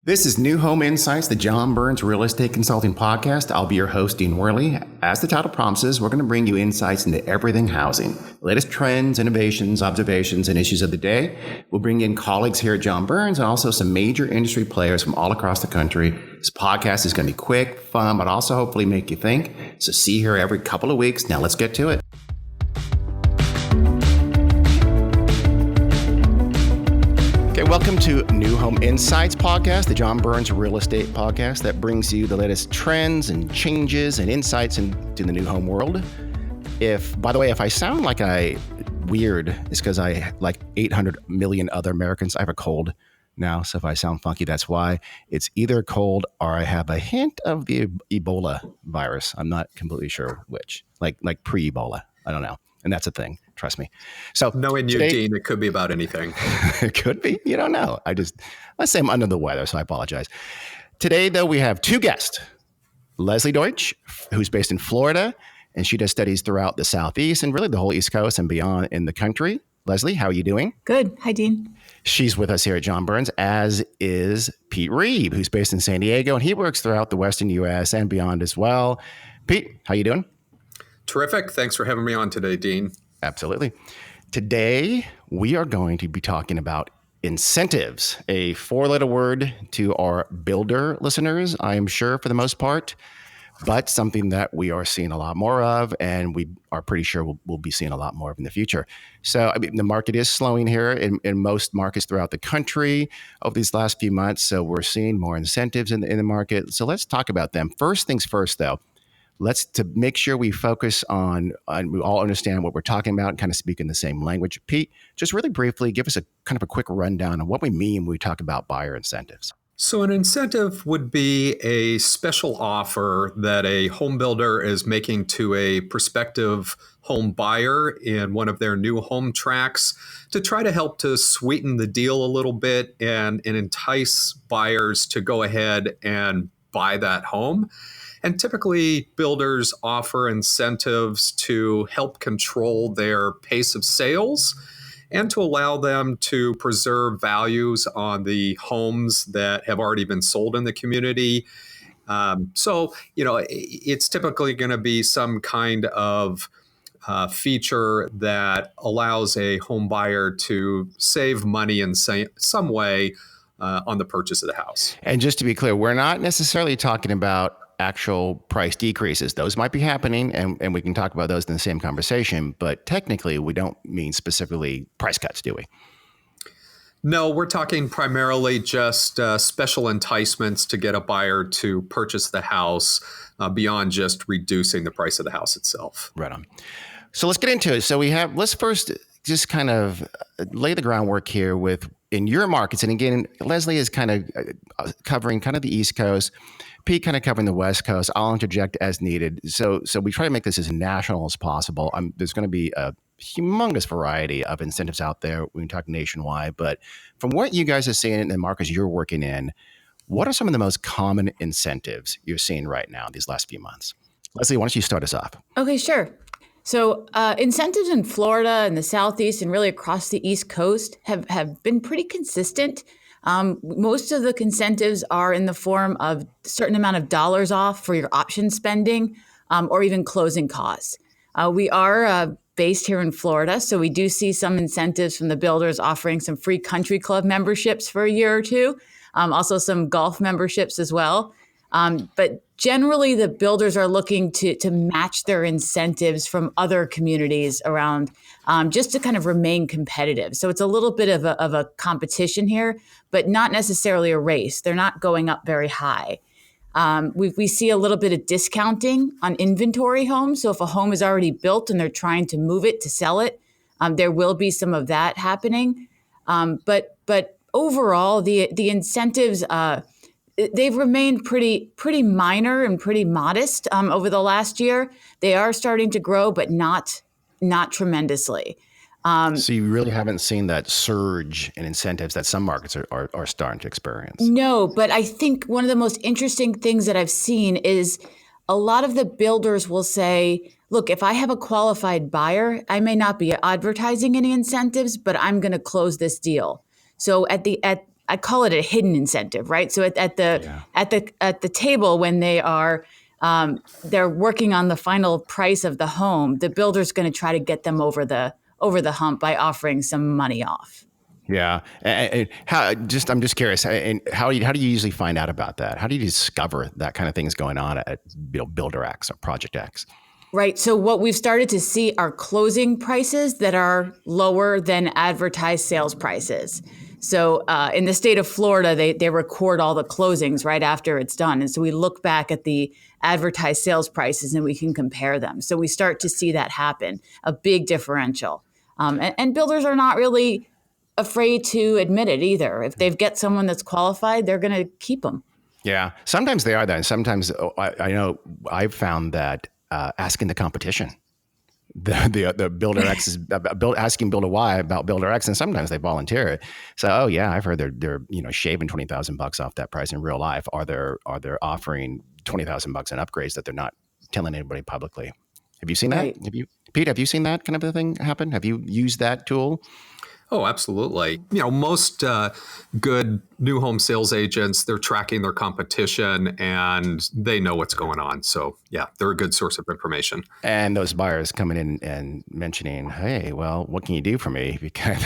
This is New Home Insights, the John Burns Real Estate Consulting Podcast. I'll be your host, Dean Wehrli. As the title promises, we're going to bring you insights into everything housing, latest trends, innovations, observations, and issues of the day. We'll bring in colleagues here at John Burns and also some major industry players from all across the country. This podcast is going to be quick, fun, but also hopefully make you think. So see you here every couple of weeks. Now let's get to it. Okay, welcome to New Home Insights Podcast, the John Burns Real Estate Podcast that brings you the latest trends and changes and insights into the new home world. By the way, if I sound like weird, it's because I, like 800 million other Americans, I have a cold now. So if I sound funky, that's why. It's either cold or I have a hint of the Ebola virus. I'm not completely sure which, like pre-Ebola. I don't know. And that's a thing. Trust me. So knowing you, Dean, it could be about anything. It could be. You don't know. Let's say I'm under the weather, so I apologize. Today, though, we have two guests. Lesley Deutch, who's based in Florida, and she does studies throughout the Southeast and really the whole East Coast and beyond in the country. Lesley, how are you doing? Good. Hi, Dean. She's with us here at John Burns, as is Pete Reeb, who's based in San Diego, and he works throughout the Western U.S. and beyond as well. Pete, how you doing? Terrific. Thanks for having me on today, Dean. Absolutely. Today, we are going to be talking about incentives, a four-letter word to our builder listeners, I am sure, for the most part, but something that we are seeing a lot more of, and we are pretty sure we'll be seeing a lot more of in the future. So, the market is slowing here in most markets throughout the country over these last few months, so we're seeing more incentives in the market. So let's talk about them. First things first, though. To make sure we focus on we all understand what we're talking about and kind of speak in the same language. Pete, just really briefly, give us a kind of a quick rundown on what we mean when we talk about buyer incentives. So an incentive would be a special offer that a home builder is making to a prospective home buyer in one of their new home tracts to try to help to sweeten the deal a little bit and entice buyers to go ahead and buy that home. And typically, builders offer incentives to help control their pace of sales and to allow them to preserve values on the homes that have already been sold in the community. It's typically going to be some kind of feature that allows a home buyer to save money in some way on the purchase of the house. And just to be clear, we're not necessarily talking about actual price decreases. Those might be happening, and we can talk about those in the same conversation, but technically we don't mean specifically price cuts, do we? No, we're talking primarily just special enticements to get a buyer to purchase the house beyond just reducing the price of the house itself. Right on. So let's get into it. So let's first just kind of lay the groundwork here in your markets. And again, Lesley is kind of covering kind of the East Coast, Pete kind of covering the West Coast. I'll interject as needed. So we try to make this as national as possible. There's going to be a humongous variety of incentives out there. We can talk nationwide, but from what you guys are seeing in the markets you're working in, what are some of the most common incentives you're seeing right now these last few months? Lesley, why don't you start us off? Okay, sure. So incentives in Florida and the Southeast and really across the East Coast have been pretty consistent. Most of the incentives are in the form of a certain amount of dollars off for your option spending or even closing costs. We are based here in Florida, so we do see some incentives from the builders offering some free country club memberships for a year or two, also some golf memberships as well. But generally, the builders are looking to match their incentives from other communities around just to kind of remain competitive. So it's a little bit of a competition here, but not necessarily a race. They're not going up very high. We see a little bit of discounting on inventory homes. So if a home is already built and they're trying to move it to sell it, there will be some of that happening. But overall, the incentives they've remained pretty minor and pretty modest over the last year. They are starting to grow, but not tremendously. So you really haven't seen that surge in incentives that some markets are starting to experience? No, but I think one of the most interesting things that I've seen is a lot of the builders will say, look, if I have a qualified buyer, I may not be advertising any incentives, but I'm going to close this deal. So at I call it a hidden incentive, right? So at Yeah. the table when they're working on the final price of the home, the builder's going to try to get them over the hump by offering some money off. Yeah. And I'm just curious. And how do you usually find out about that? How do you discover that kind of thing is going on at Builder X or Project X? Right. So what we've started to see are closing prices that are lower than advertised sales prices. So in the state of Florida, they record all the closings right after it's done. And so we look back at the advertised sales prices and we can compare them. So we start to see that happen, a big differential. And builders are not really afraid to admit it either. If they get someone that's qualified, they're going to keep them. Yeah. Sometimes they are that. And sometimes I know I've found that asking the competition, the Builder X is asking Builder Y about Builder X, and sometimes they volunteer it. So, oh yeah, I've heard they're shaving $20,000 off that price in real life. Are they offering $20,000 in upgrades that they're not telling anybody publicly? Have you seen that? Right. Pete, have you seen that kind of a thing happen? Have you used that tool? Oh, absolutely. Most good new home sales agents, they're tracking their competition and they know what's going on. So yeah, they're a good source of information. And those buyers coming in and mentioning, hey, well, what can you do for me? Because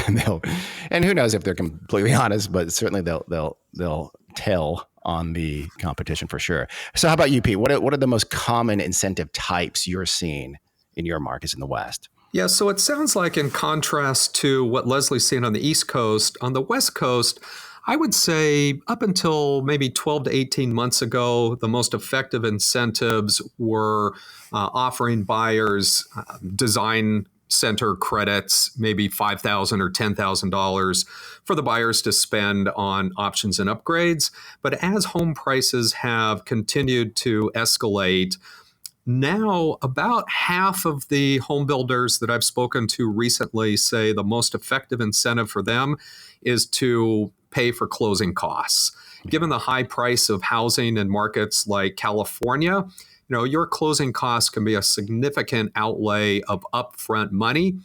and who knows if they're completely honest, but certainly they'll tell on the competition for sure. So how about you, Pete? What are the most common incentive types you're seeing in your markets in the West? Yeah, so it sounds like in contrast to what Leslie's seen on the East Coast, on the West Coast, I would say up until maybe 12 to 18 months ago, the most effective incentives were offering buyers design center credits, maybe $5,000 or $10,000 for the buyers to spend on options and upgrades. But as home prices have continued to escalate, now, about half of the home builders that I've spoken to recently say the most effective incentive for them is to pay for closing costs. Given the high price of housing in markets like California, your closing costs can be a significant outlay of upfront money.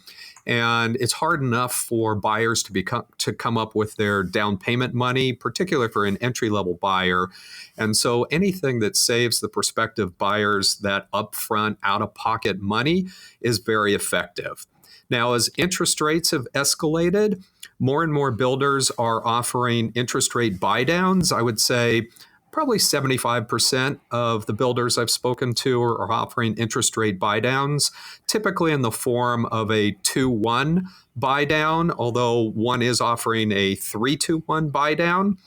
And it's hard enough for buyers to come up with their down payment money, particularly for an entry-level buyer. And so anything that saves the prospective buyers that upfront out-of-pocket money is very effective. Now, as interest rates have escalated, more and more builders are offering interest rate buy-downs. I would say probably 75% of the builders I've spoken to are offering interest rate buy-downs, typically in the form of a 2-1 buy-down, although one is offering a 3-2-1 buy-down.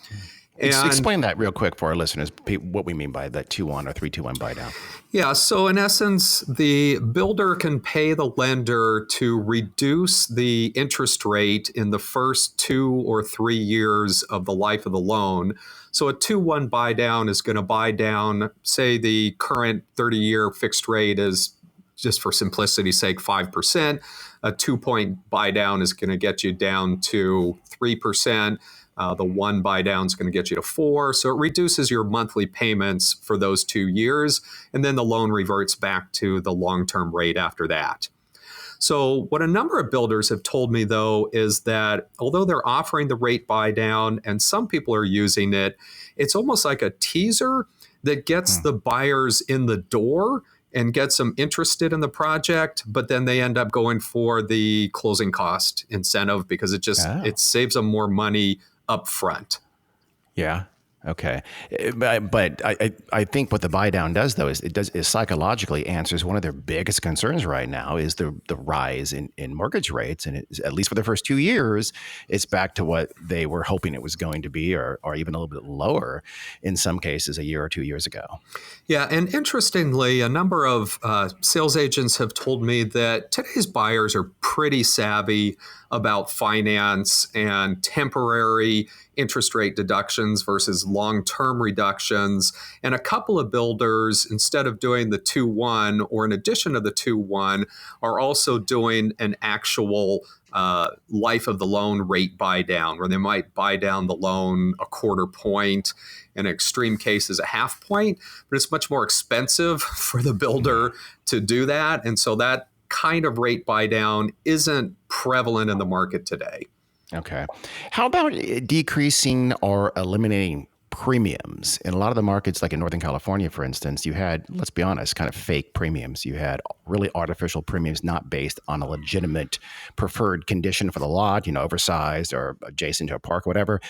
Explain that real quick for our listeners, Pete, what we mean by that 2-1 or 3-2-1 buy-down. Yeah, so in essence, the builder can pay the lender to reduce the interest rate in the first 2 or 3 years of the life of the loan. So a 2-1 buy down is going to buy down, say the current 30-year fixed rate is, just for simplicity's sake, 5%. A 2-point buy down is going to get you down to 3%. The 1 buy down is going to get you to 4. So it reduces your monthly payments for those 2 years. And then the loan reverts back to the long-term rate after that. So what a number of builders have told me, though, is that although they're offering the rate buy down and some people are using it, it's almost like a teaser that gets the buyers in the door and gets them interested in the project, but then they end up going for the closing cost incentive because it saves them more money up front. Yeah. Okay. But I think what the buy down does, though, is it psychologically answers one of their biggest concerns right now is the rise in mortgage rates. And at least for the first 2 years, it's back to what they were hoping it was going to be, or even a little bit lower in some cases a year or 2 years ago. Yeah. And interestingly, a number of sales agents have told me that today's buyers are pretty savvy about finance and temporary interest rate deductions versus long-term reductions. And a couple of builders, instead of doing the 2-1 or in addition to the 2-1, are also doing an actual life of the loan rate buy down, where they might buy down the loan a 1/4 point, in extreme cases a 1/2 point, but it's much more expensive for the builder to do that. And so that kind of rate buy down isn't prevalent in the market today. Okay. How about decreasing or eliminating premiums? In a lot of the markets, like in Northern California, for instance, you had, let's be honest, kind of fake premiums. You had really artificial premiums not based on a legitimate preferred condition for the lot, oversized or adjacent to a park or whatever.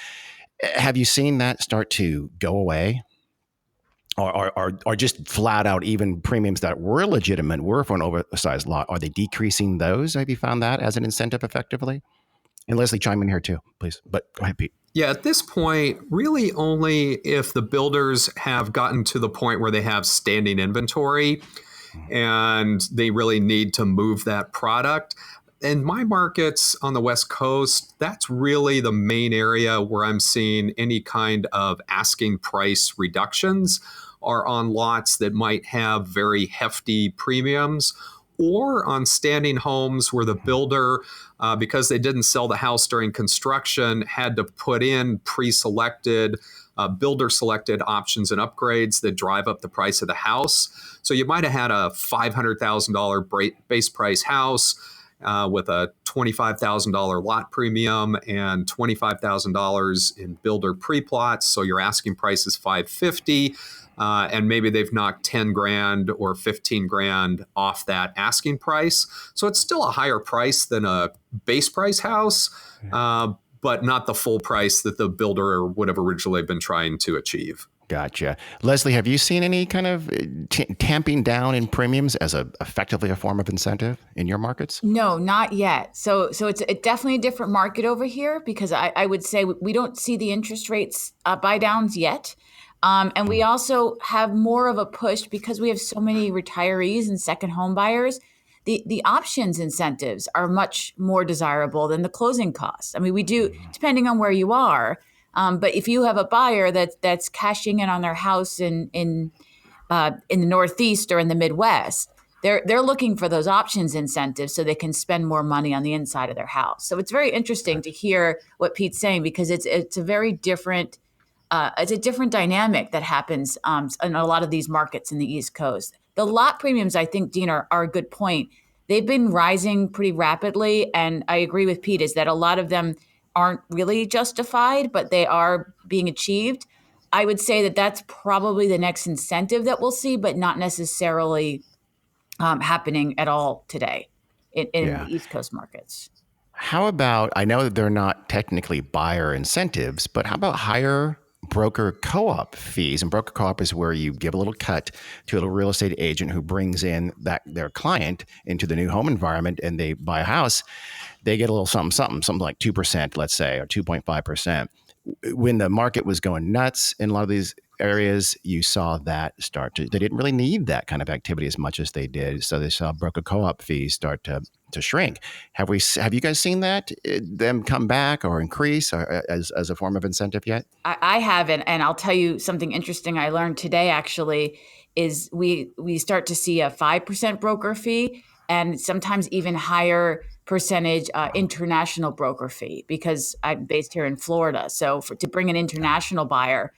Have you seen that start to go away? Or just flat out even premiums that were legitimate, were for an oversized lot, are they decreasing those? Have you found that as an incentive effectively? And Lesley, chime in here too, please. But go ahead, Pete. Yeah, at this point, really only if the builders have gotten to the point where they have standing inventory and they really need to move that product. In my markets on the West Coast, that's really the main area where I'm seeing any kind of asking price reductions are on lots that might have very hefty premiums or on standing homes where the builder, because they didn't sell the house during construction, had to put in pre-selected, builder selected options and upgrades that drive up the price of the house. So you might have had a $500,000 base price house with a $25,000 lot premium and $25,000 in builder pre-plots. So your asking price is $550,000. And maybe they've knocked 10 grand or 15 grand off that asking price. So it's still a higher price than a base price house, but not the full price that the builder would have originally been trying to achieve. Gotcha. Lesley, have you seen any kind of tamping down in premiums as effectively a form of incentive in your markets? No, not yet. So it's definitely a different market over here because I would say we don't see the interest rates buy downs yet. And we also have more of a push because we have so many retirees and second home buyers. The options incentives are much more desirable than the closing costs. I mean, we do, depending on where you are. But if you have a buyer that's cashing in on their house in the Northeast or in the Midwest, they're looking for those options incentives so they can spend more money on the inside of their house. So it's very interesting to hear what Pete's saying because it's a very different. It's a different dynamic that happens in a lot of these markets in the East Coast. The lot premiums, I think, Dean, are a good point. They've been rising pretty rapidly. And I agree with Pete is that a lot of them aren't really justified, but they are being achieved. I would say that that's probably the next incentive that we'll see, but not necessarily happening at all today in the East Coast markets. How about, I know that they're not technically buyer incentives, but how about higher broker co-op fees? And broker co-op is where you give a little cut to a little real estate agent who brings in their client into the new home environment and they buy a house. They get a little something like 2%, let's say, or 2.5%. When the market was going nuts in a lot of these areas, you saw that they didn't really need that kind of activity as much as they did. So they saw broker co-op fees start to shrink. Have you guys seen that, them come back or increase or as a form of incentive yet? I haven't. And I'll tell you something interesting I learned today, actually, is we start to see a 5% broker fee and sometimes even higher percentage international broker fee because I'm based here in Florida. So to bring an international buyer,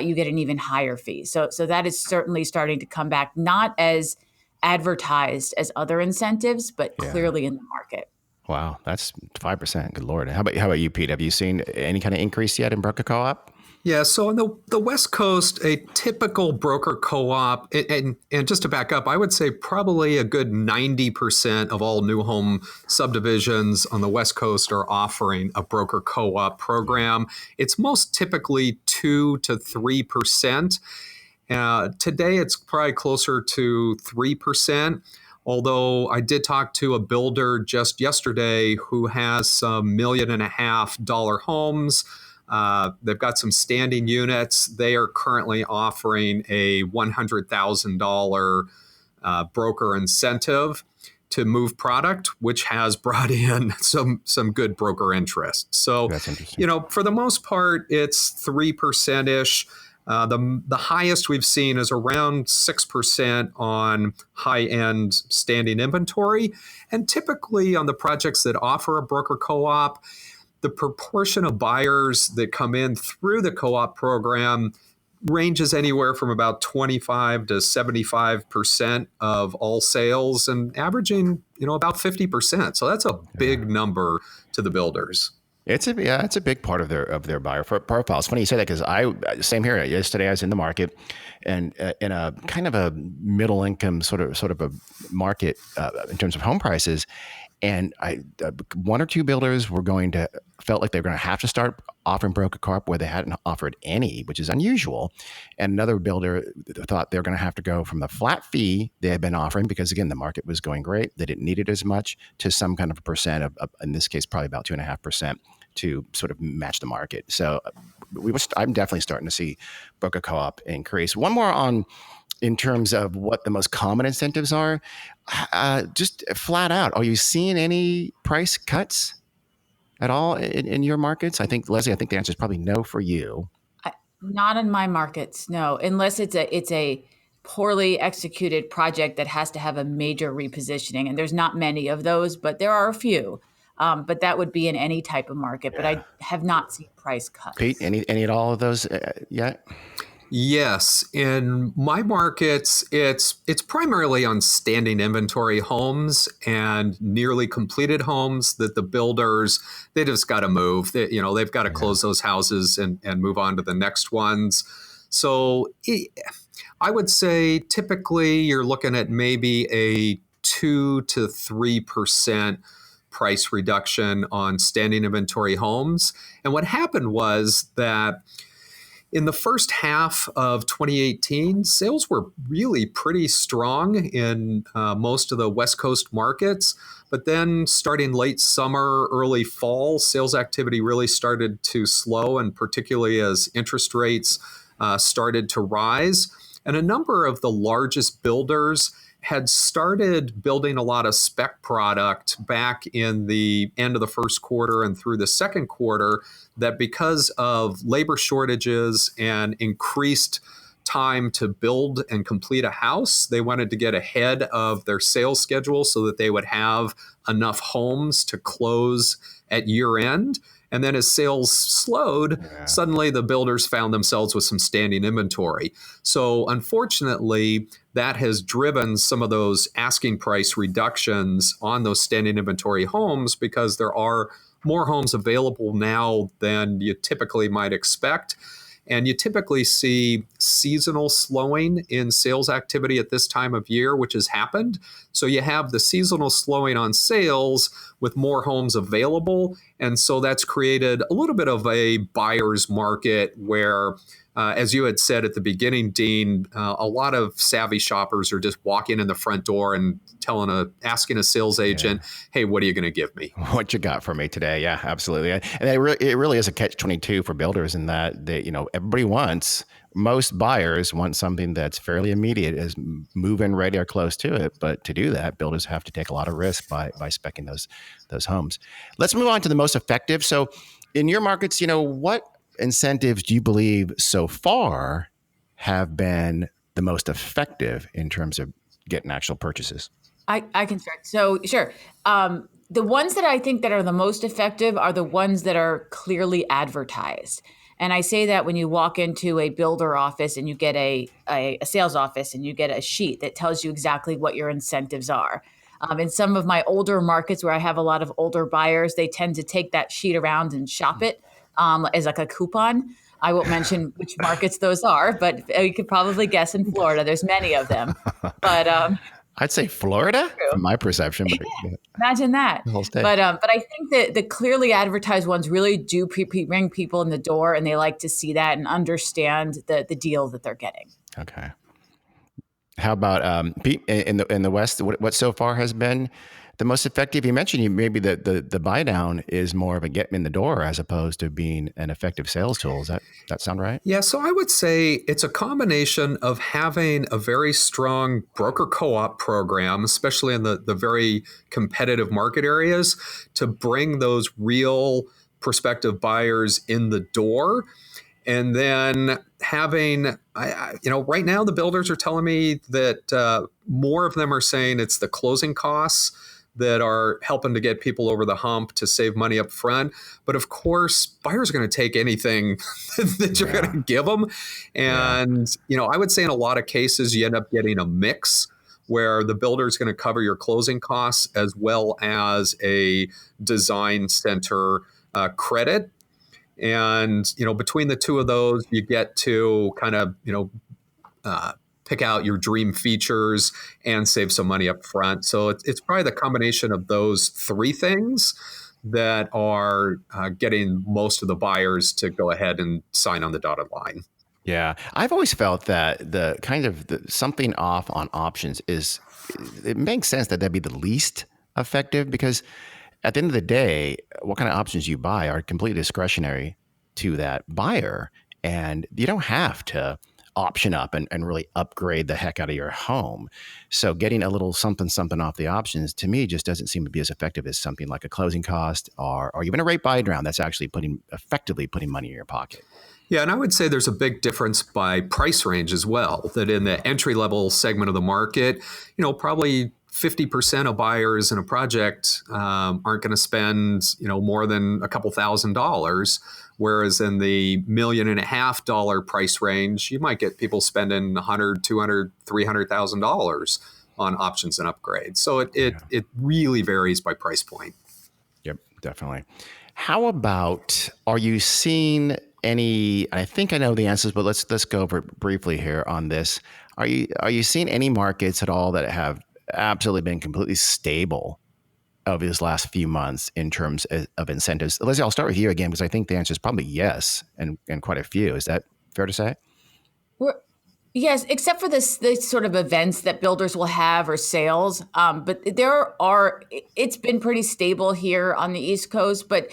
you get an even higher fee. So that is certainly starting to come back, not as advertised as other incentives, but clearly in the market. Wow, that's 5%. Good Lord. How about you, Pete? Have you seen any kind of increase yet in broker co-op? Yeah, so on the West Coast, a typical broker co-op, and just to back up, I would say probably a good 90% of all new home subdivisions on the West Coast are offering a broker co-op program. It's most typically 2 to 3%. Today, it's probably closer to 3%. Although I did talk to a builder just yesterday who has some $1.5 million homes. They've got some standing units. They are currently offering a $100,000 broker incentive to move product, which has brought in some good broker interest. So, That's interesting. For the most part, it's 3%-ish. The highest we've seen is around 6% on high-end standing inventory. And typically on the projects that offer a broker co-op, the proportion of buyers that come in through the co-op program ranges anywhere from about 25 to 75% of all sales and averaging, about 50%. So that's a big number to the builders. It's a big part of their buyer profile. It's funny you say that because same here. Yesterday I was in the market, and in a kind of a middle income sort of a market in terms of home prices, and one or two builders felt like they were going to have to start offering broker co-op where they hadn't offered any, which is unusual. And another builder thought they were going to have to go from the flat fee they had been offering because again the market was going great, they didn't need it as much, to some kind of a percent of in this case probably about 2.5% to sort of match the market. So I'm definitely starting to see broker co-op increase. One more on in terms of what the most common incentives are, just flat out, are you seeing any price cuts at all in your markets? I think, Lesley, the answer is probably no for you. Not in my markets, no, unless it's a poorly executed project that has to have a major repositioning. And there's not many of those, but there are a few. But that would be in any type of market. But I have not seen price cuts. Pete, any at all of those yet? Yes, in my markets, it's primarily on standing inventory homes and nearly completed homes that the builders, they just got to move. They've got to close those houses and move on to the next ones. So I would say typically you're looking at maybe a 2 to 3% price reduction on standing inventory homes. And what happened was that in the first half of 2018, sales were really pretty strong in most of the West Coast markets. But then starting late summer, early fall, sales activity really started to slow, and particularly as interest rates started to rise. And a number of the largest builders had started building a lot of spec product back in the end of the first quarter and through the second quarter, that because of labor shortages and increased time to build and complete a house, they wanted to get ahead of their sales schedule so that they would have enough homes to close at year end. And then as sales slowed, suddenly the builders found themselves with some standing inventory. So unfortunately, that has driven some of those asking price reductions on those standing inventory homes, because there are more homes available now than you typically might expect. And you typically see seasonal slowing in sales activity at this time of year, which has happened. So you have the seasonal slowing on sales with more homes available. And so that's created a little bit of a buyer's market where, as you had said at the beginning, Dean, a lot of savvy shoppers are just walking in the front door and asking a sales agent, hey, what are you going to give me? What you got for me today? Yeah, absolutely. And it really is a catch-22 for builders in that most buyers want something that's fairly immediate, is move-in ready or close to it. But to do that, builders have to take a lot of risk by speccing those homes. Let's move on to the most effective. So in your markets, what incentives do you believe so far have been the most effective in terms of getting actual purchases? I can start. So sure. The ones that I think that are the most effective are the ones that are clearly advertised. And I say that when you walk into a builder office and you get a sales office and you get a sheet that tells you exactly what your incentives are. In some of my older markets where I have a lot of older buyers, they tend to take that sheet around and shop it as like a coupon. I won't mention which markets those are, but you could probably guess in Florida. There's many of them. But I'd say Florida, from my perception. But, imagine that. But I think that the clearly advertised ones really do bring people in the door, and they like to see that and understand the deal that they're getting. Okay. How about Pete in the West? What so far has been the most effective? You mentioned maybe the buy down is more of a get in the door as opposed to being an effective sales tool. Does that sound right? Yeah, so I would say it's a combination of having a very strong broker co-op program, especially in the very competitive market areas, to bring those real prospective buyers in the door. And then having, right now the builders are telling me that more of them are saying it's the closing costs that are helping to get people over the hump to save money up front. But of course, buyers are going to take anything that you're going to give them. And, I would say in a lot of cases, you end up getting a mix where the builder is going to cover your closing costs as well as a design center credit. And, between the two of those, you get to kind of, pick out your dream features and save some money up front. So it's probably the combination of those three things that are getting most of the buyers to go ahead and sign on the dotted line. Yeah, I've always felt that the kind of something off on options it makes sense that that'd be the least effective, because at the end of the day, what kind of options you buy are completely discretionary to that buyer. And you don't have to option up and really upgrade the heck out of your home. So getting a little something off the options, to me, just doesn't seem to be as effective as something like a closing cost or even a rate buy down that's actually effectively putting money in your pocket. Yeah, and I would say there's a big difference by price range as well, that in the entry-level segment of the market, probably 50% of buyers in a project aren't going to spend, more than a couple $1,000s. Whereas in the $1.5 million price range, you might get people spending $100,000, $200,000, $300,000 on options and upgrades. So it really varies by price point. Yep, definitely. How about, are you seeing any, I think I know the answers, but let's go over it briefly here on this. Are you seeing any markets at all that have absolutely been completely stable over these last few months in terms of incentives? Lesley, I'll start with you again, because I think the answer is probably yes, and quite a few. Is that fair to say? Yes, except for the sort of events that builders will have or sales. But it's been pretty stable here on the East Coast. But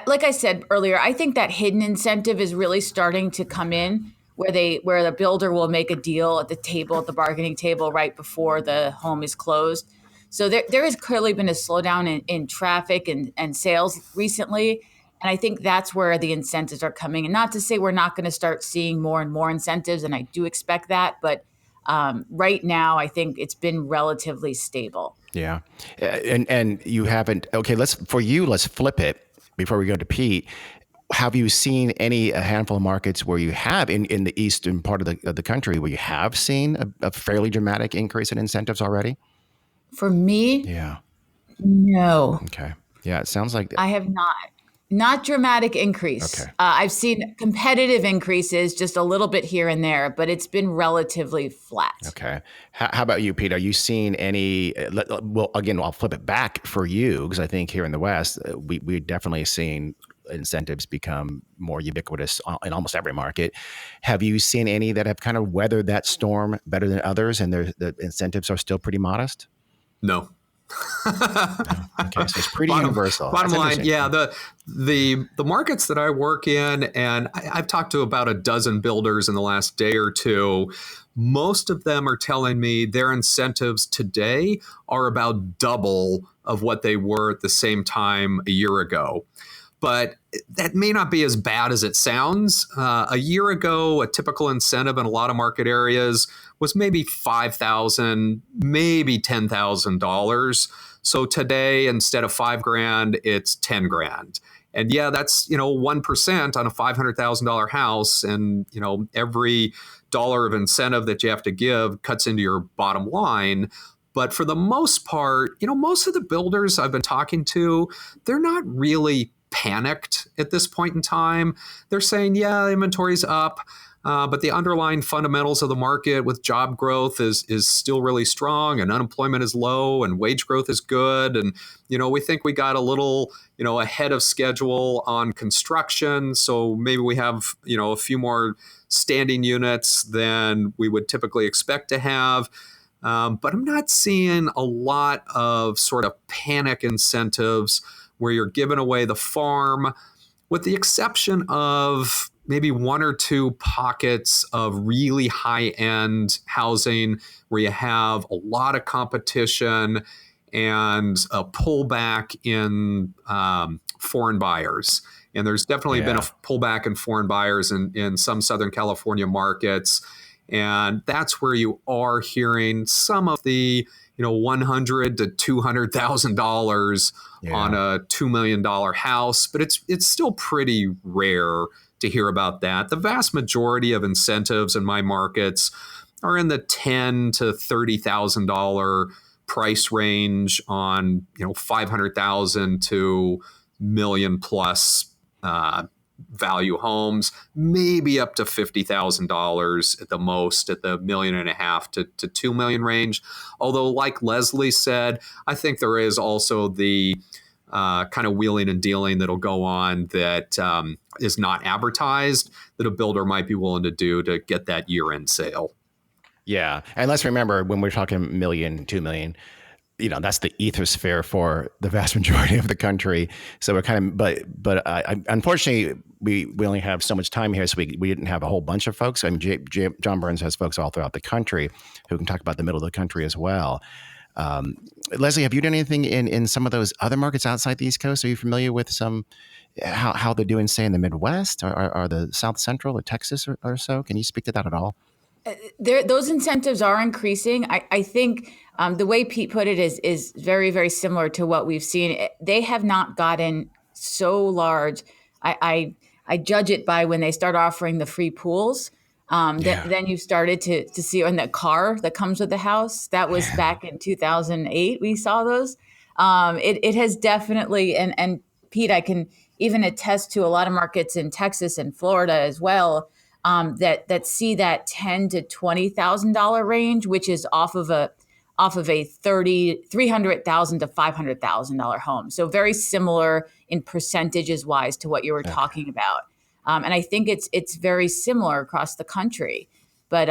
like I said earlier, I think that hidden incentive is really starting to come in, where the builder will make a deal at the bargaining table right before the home is closed. So there has clearly been a slowdown in traffic and sales recently. And I think that's where the incentives are coming. And not to say we're not going to start seeing more and more incentives, and I do expect that. But right now, I think it's been relatively stable. Yeah. And you haven't, okay, let's flip it before we go to Pete. Have you seen a handful of markets where you have in the eastern part of the country where you have seen a fairly dramatic increase in incentives already? For me, yeah. No. Okay. Yeah, it sounds like I have not dramatic increase. Okay. I've seen competitive increases just a little bit here and there, but it's been relatively flat. Okay. How about you, Pete? Are you seeing any? Well, again, I'll flip it back for you, because I think here in the West, we're definitely seeing incentives become more ubiquitous in almost every market. Have you seen any that have kind of weathered that storm better than others, and the incentives are still pretty modest? No. Okay, so it's pretty universal. Bottom line, yeah, the markets that I work in, and I've talked to about a dozen builders in the last day or two. Most of them are telling me their incentives today are about double of what they were at the same time a year ago. But that may not be as bad as it sounds. A year ago, a typical incentive in a lot of market areas was maybe $5,000, maybe $10,000. So today, instead of $5,000, it's $10,000. And yeah, that's 1% on a $500,000 house, and every dollar of incentive that you have to give cuts into your bottom line. But for the most part, most of the builders I've been talking to, they're not really panicked at this point in time. They're saying, yeah, inventory's up, but the underlying fundamentals of the market with job growth is still really strong, and unemployment is low, and wage growth is good. And, we think we got a little, ahead of schedule on construction. So maybe we have, a few more standing units than we would typically expect to have. But I'm not seeing a lot of sort of panic incentives where you're giving away the farm, with the exception of maybe one or two pockets of really high-end housing where you have a lot of competition and a pullback in foreign buyers. And there's definitely been a pullback in foreign buyers in some Southern California markets. And that's where you are hearing some of the $100,000 to $200,000 on a $2 million house, but it's still pretty rare to hear about that. The vast majority of incentives in my markets are in the $10,000 to $30,000 price range on $500,000 to million plus value homes, maybe up to $50,000 at the most, at the $1.5 million to $2 million range. Although, like Lesley said, I think there is also the kind of wheeling and dealing that'll go on that is not advertised that a builder might be willing to do to get that year-end sale. Yeah. And let's remember, when we're talking million, 2 million, that's the ethosphere for the vast majority of the country. So we're kind of, but unfortunately, we only have so much time here, so we didn't have a whole bunch of folks. I mean, John Burns has folks all throughout the country who can talk about the middle of the country as well. Lesley, have you done anything in some of those other markets outside the East Coast? Are you familiar with how they're doing, say, in the Midwest or the South Central or Texas or so? Can you speak to that at all? Those incentives are increasing. I think the way Pete put it is very, very similar to what we've seen. They have not gotten so large. I judge it by when they start offering the free pools. Then you started to see, and the car that comes with the house, that was back in 2008. We saw those. It has definitely, and Pete, I can even attest to a lot of markets in Texas and Florida as well, that see that $10,000 to $20,000 range, which is off of a $300,000 to $500,000 home. So very similar in percentages wise to what you were talking about. And I think it's very similar across the country. But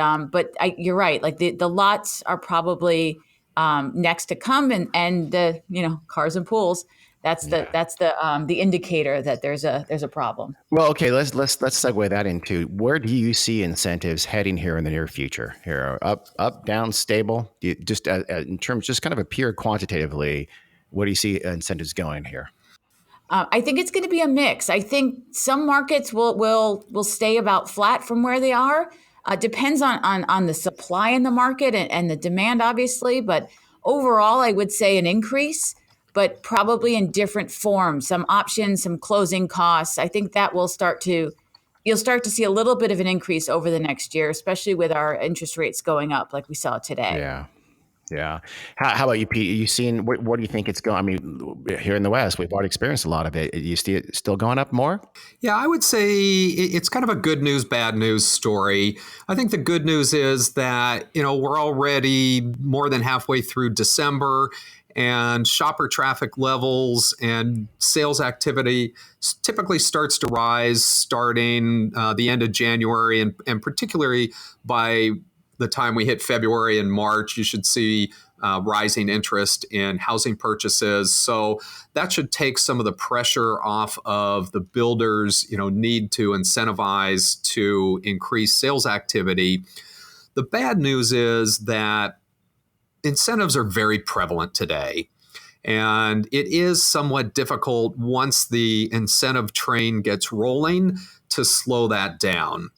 you're right. Like the lots are probably next to come, and the cars and pools. That's the indicator that there's a problem. Well, okay, let's segue that into, where do you see incentives heading here in the near future? Here, up, down, stable? Just in terms, just kind of appear quantitatively, where do you see incentives going here? I think it's going to be a mix. I think some markets will stay about flat from where they are. Depends on the supply in the market and the demand, obviously. But overall, I would say an increase, but probably in different forms, some options, some closing costs. I think that you'll start to see a little bit of an increase over the next year, especially with our interest rates going up like we saw today. Yeah. How about you, Pete? You seen, what do you think it's going? I mean, here in the West, we've already experienced a lot of it. You see it still going up more? Yeah, I would say it's kind of a good news, bad news story. I think the good news is that, we're already more than halfway through December, and shopper traffic levels and sales activity typically starts to rise starting the end of January, and particularly by the time we hit February and March, you should see rising interest in housing purchases. So that should take some of the pressure off of the builders, need to incentivize to increase sales activity. The bad news is that incentives are very prevalent today. And it is somewhat difficult once the incentive train gets rolling to slow that down.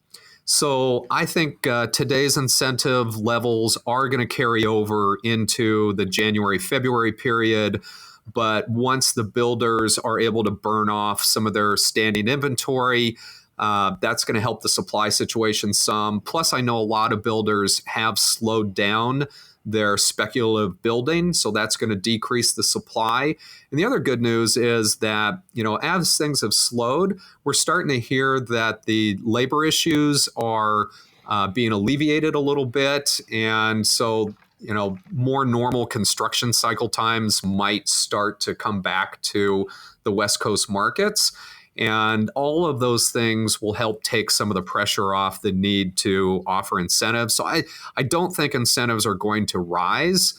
So I think today's incentive levels are going to carry over into the January, February period. But once the builders are able to burn off some of their standing inventory, that's going to help the supply situation some. Plus, I know a lot of builders have slowed down their speculative building, so that's going to decrease the supply. And the other good news is that, as things have slowed, we're starting to hear that the labor issues are being alleviated a little bit. And so, more normal construction cycle times might start to come back to the West Coast markets. And all of those things will help take some of the pressure off the need to offer incentives. So I don't think incentives are going to rise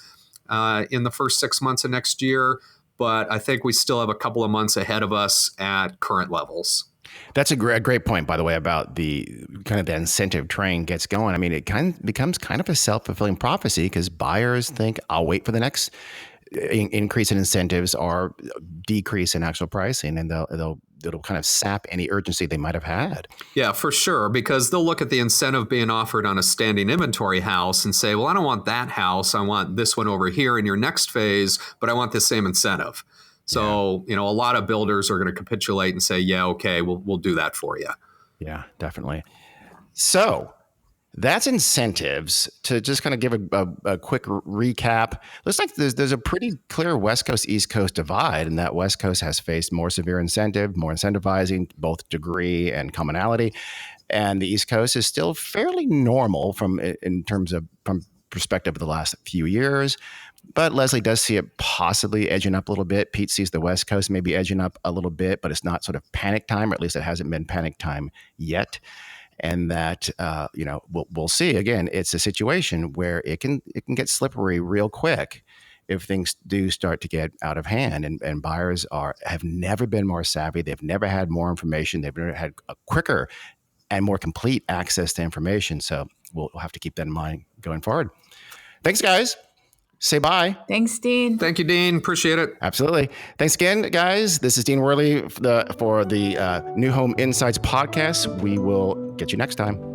in the first 6 months of next year, but I think we still have a couple of months ahead of us at current levels. That's a great point, by the way, about the kind of the incentive train gets going. I mean, it becomes kind of a self-fulfilling prophecy, because buyers think, I'll wait for the next increase in incentives or decrease in actual pricing, and it'll kind of sap any urgency they might have had. Yeah, for sure, because they'll look at the incentive being offered on a standing inventory house and say, well, I don't want that house. I want this one over here in your next phase, but I want the same incentive. So, a lot of builders are going to capitulate and say, yeah, okay, we'll do that for you. Yeah, definitely. So That's incentives. To just kind of give a quick recap, looks like there's a pretty clear West Coast, East Coast divide, and that West Coast has faced more severe incentive, more incentivizing, both degree and commonality. And the East Coast is still fairly normal in terms of from perspective of the last few years. But Lesley does see it possibly edging up a little bit. Pete sees the West Coast maybe edging up a little bit, but it's not sort of panic time, or at least it hasn't been panic time yet. And that we'll see. Again, it's a situation where it can get slippery real quick if things do start to get out of hand. And buyers have never been more savvy. They've never had more information. They've never had a quicker and more complete access to information. So we'll have to keep that in mind going forward. Thanks, guys. Say bye. Thanks, Dean. Thank you, Dean. Appreciate it. Absolutely. Thanks again, guys. This is Dean Wehrli for the New Home Insights podcast. We will get you next time.